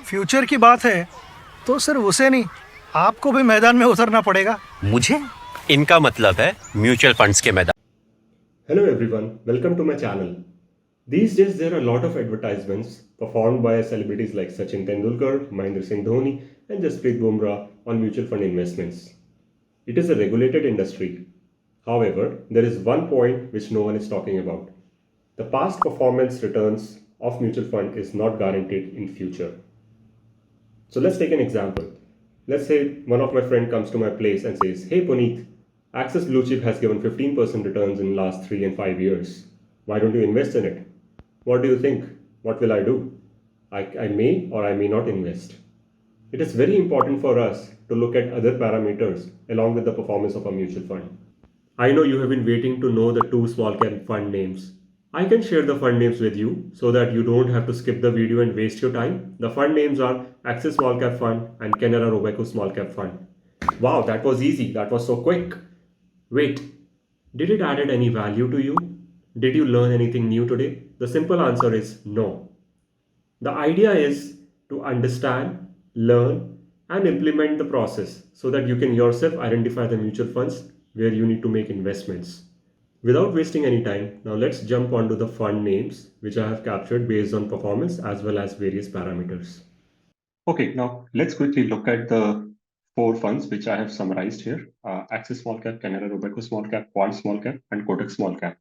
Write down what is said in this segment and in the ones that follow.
Future की बात है तो सिर्फ उसे नहीं, आपको भी मैदान में उतरना पड़ेगा। मुझे इनका मतलब है म्यूचुअल फंड्स के मैदान। Hello everyone, welcome to my channel. These days there are a lot of advertisements performed by celebrities like Sachin Tendulkar, Mahendra Singh Dhoni and Jasprit Bumrah on mutual fund investments. It is a regulated industry. However, there is one point which no one is talking about. The past performance returns of mutual fund is not guaranteed in future. So let's take an example. Let's say one of my friend comes to my place and says, "Hey Puneet, Axis Blue Chip has given 15% returns in last 3 and 5 years. Why don't you invest in it?" What do you think? What will I do? I may or I may not invest. It is very important for us to look at other parameters along with the performance of a mutual fund. I know you have been waiting to know the two small cap fund names. I can share the fund names with you so that you don't have to skip the video and waste your time. The fund names are Axis Small Cap Fund and Canara Robeco Small Cap Fund. Wow, that was easy. That was so quick. Wait, did it added any value to you? Did you learn anything new today? The simple answer is no. The idea is to understand, learn, and implement the process so that you can yourself identify the mutual funds where you need to make investments. Without wasting any time, now let's jump onto the fund names which I have captured based on performance as well as various parameters. Okay, now let's quickly look at the four funds which I have summarized here. Axis Small Cap, Canara Robeco Small Cap, Quant Small Cap, and Kotak Small Cap.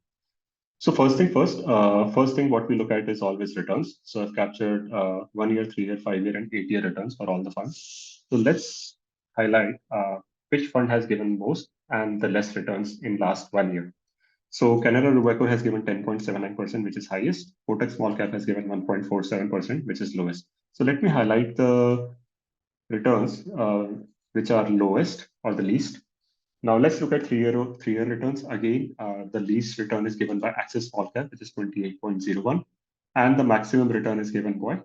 So first thing what we look at is always returns. So I've captured 1 year, 3 year, 5 year, and 8 year returns for all the funds. So let's highlight which fund has given most and the less returns in last 1 year. So Canara Robeco has given 10.79%, which is highest. Kotak Small Cap has given 1.47%, which is lowest. So let me highlight the returns which are lowest or the least. Now let's look at three-year returns. Again, the least return is given by Axis Small Cap, which is 28.01, and the maximum return is given by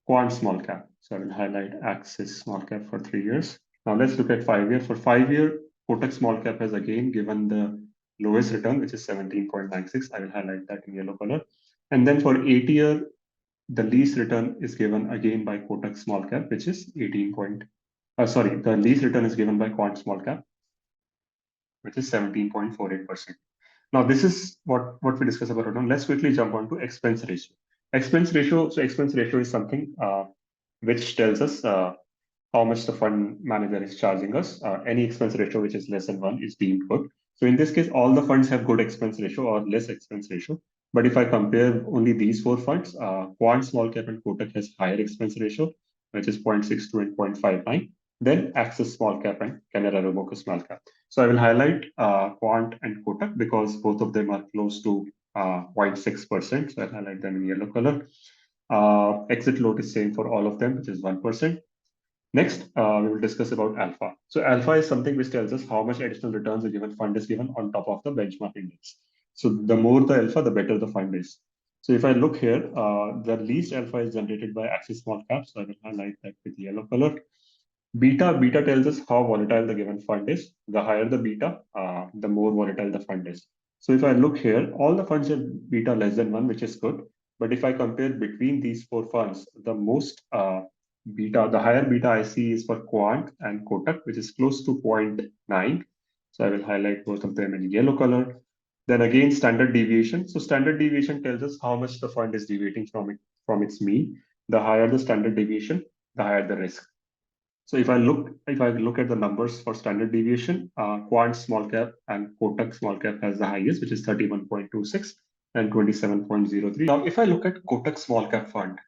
Quant Small Cap. So I will highlight Axis Small Cap for 3 years. Now let's look at 5 year. For 5 year, Kotak Small Cap has again given the lowest return, which is 17.96. I will highlight that in yellow color. And then for 8 year, the least return is given again by Kotak Small Cap, which is 18 point. Sorry, the least return is given by Quant Small Cap, which is 17.48%. Now, this is what we discussed about return. Let's quickly jump on to expense ratio. Expense ratio is something which tells us how much the fund manager is charging us. Any expense ratio which is less than 1 is deemed good. So in this case, all the funds have good expense ratio or less expense ratio. But if I compare only these four funds, Quant Small Cap and Kotak has higher expense ratio, which is 0.62 and 0.59. Then Axis Small Cap and Canara Robeco Small Cap. So I will highlight Quant and Kotak because both of them are close to 0.6%. So I'll highlight them in yellow color. Exit load is same for all of them, which is 1%. Next, we will discuss about alpha. So alpha is something which tells us how much additional returns a given fund is given on top of the benchmark index. So the more the alpha, the better the fund is. So if I look here, the least alpha is generated by Axis Small Cap. So I will highlight that with yellow color. Beta tells us how volatile the given fund is. The higher the beta, the more volatile the fund is. So if I look here, all the funds have beta less than 1, which is good. But if I compare between these four funds, the most the higher beta I see is for Quant and Kotak, which is close to 0.9. So I will highlight both of them in yellow color. Then again, standard deviation. So standard deviation tells us how much the fund is deviating from its mean. The higher the standard deviation, the higher the risk. So if I look at the numbers for standard deviation, Quant Small Cap and Kotak Small Cap has the highest, which is 31.26 and 27.03. Now, if I look at Kotak Small Cap Fund,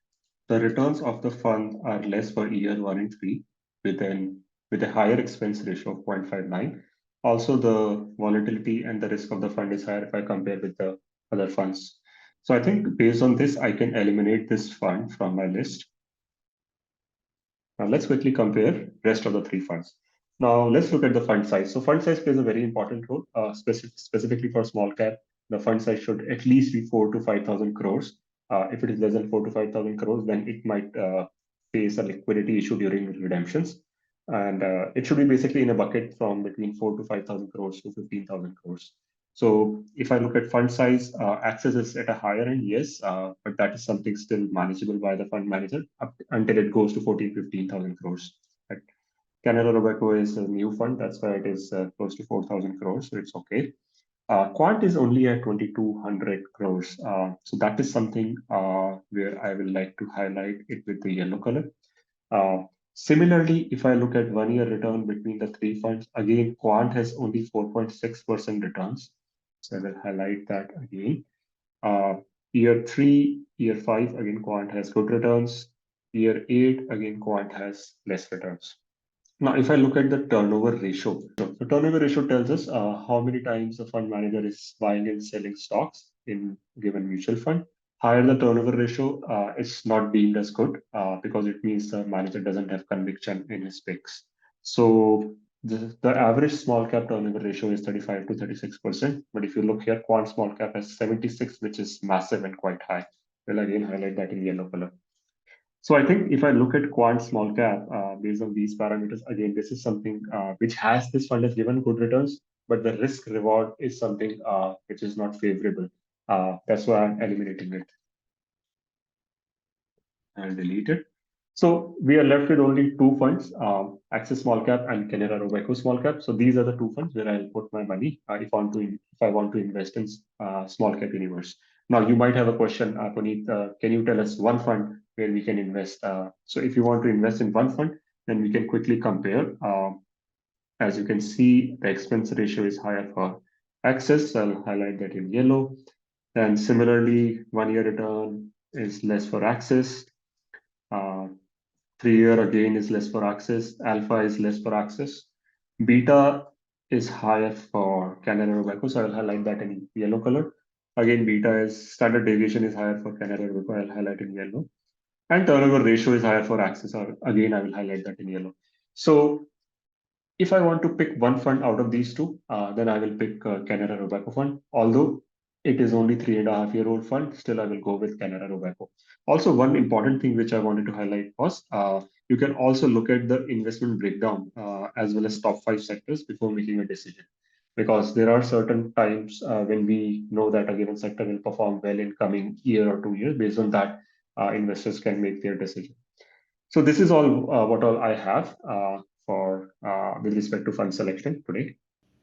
the returns of the fund are less for year 1 and 3 with a higher expense ratio of 0.59. Also, the volatility and the risk of the fund is higher if I compare with the other funds. So I think based on this, I can eliminate this fund from my list. Now let's quickly compare rest of the three funds. Now let's look at the fund size. So fund size plays a very important role, specifically for small cap. The fund size should at least be 4 to 5,000 crores. If it is less than 4 to 5,000 crores, then it might face a liquidity issue during redemptions. And it should be basically in a bucket from between 4 to 5,000 crores to 15,000 crores. So if I look at fund size, Access is at a higher end, yes, but that is something still manageable by the fund manager until it goes to 14, 15,000 crores. Right? Canara Robeco is a new fund, that's why it is close to 4,000 crores, so it's okay. Quant is only at 2,200 crores. So that is something where I will like to highlight it with the yellow color. Uh, Similarly, if I look at 1 year return between the three funds, again, Quant has only 4.6% returns. So I will highlight that again. Uh, Year three, year five, again, Quant has good returns. Year eight, again, Quant has less returns. Now, if I look at the turnover ratio, the turnover ratio tells us how many times a fund manager is buying and selling stocks in given mutual fund. Higher the turnover ratio, it's not deemed as good because it means the manager doesn't have conviction in his picks. So the average small cap turnover ratio is 35 to 36%. But if you look here, quant small cap has 76, which is massive and quite high. We'll again highlight that in yellow color. So I think if I look at quant small cap based on these parameters, again, this is something which has this fund has given good returns, but the risk reward is something which is not favorable. That's why I'm eliminating it and delete it. So we are left with only two funds, Access Small Cap and Canara Robeco Small Cap. So these are the two funds where I'll put my money if I want to invest in small cap universe. Now you might have a question, Puneet. Can you tell us one fund where we can invest? So if you want to invest in one fund, then we can quickly compare. As you can see, the expense ratio is higher for Access. I'll highlight that in yellow. And similarly, 1 year return is less for Access. Uh, 3 year again is less for Access. Alpha is less for Access. Beta is higher for Canada Robeco, so I'll highlight that in yellow color. Again, beta is standard deviation is higher for Canada Robeco, I'll highlight in yellow. And turnover ratio is higher for Access, or again, I will highlight that in yellow. So if I want to pick one fund out of these two, then I will pick Canara Robeco fund. Although it is only 3.5 year old fund, still I will go with Canara Robeco. Also, one important thing which I wanted to highlight was you can also look at the investment breakdown as well as top five sectors before making a decision. Because there are certain times when we know that a given sector will perform well in coming year or 2 years. Based on that, investors can make their decision. So this is all what all I have for with respect to fund selection today.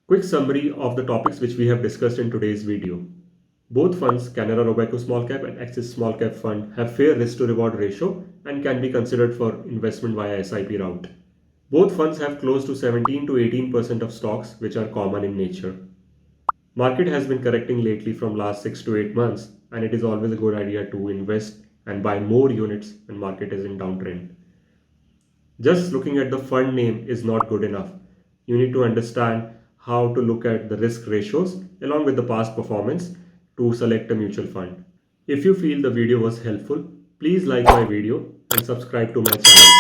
Quick summary of the topics which we have discussed in today's video. Both funds, Canara Robeco Small Cap and Axis Small Cap Fund, have fair risk to reward ratio and can be considered for investment via SIP route. Both funds have close to 17 to 18% of stocks which are common in nature. Market has been correcting lately from last 6 to 8 months, and it is always a good idea to invest and buy more units when market is in downtrend. Just looking at the fund name is not good enough. You need to understand how to look at the risk ratios along with the past performance to select a mutual fund. If you feel the video was helpful, please like my video and subscribe to my channel.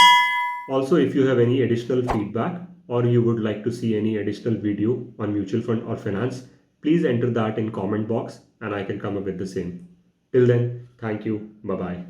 Also, if you have any additional feedback or you would like to see any additional video on mutual fund or finance, please enter that in comment box and I can come up with the same. Till then, thank you. Bye bye.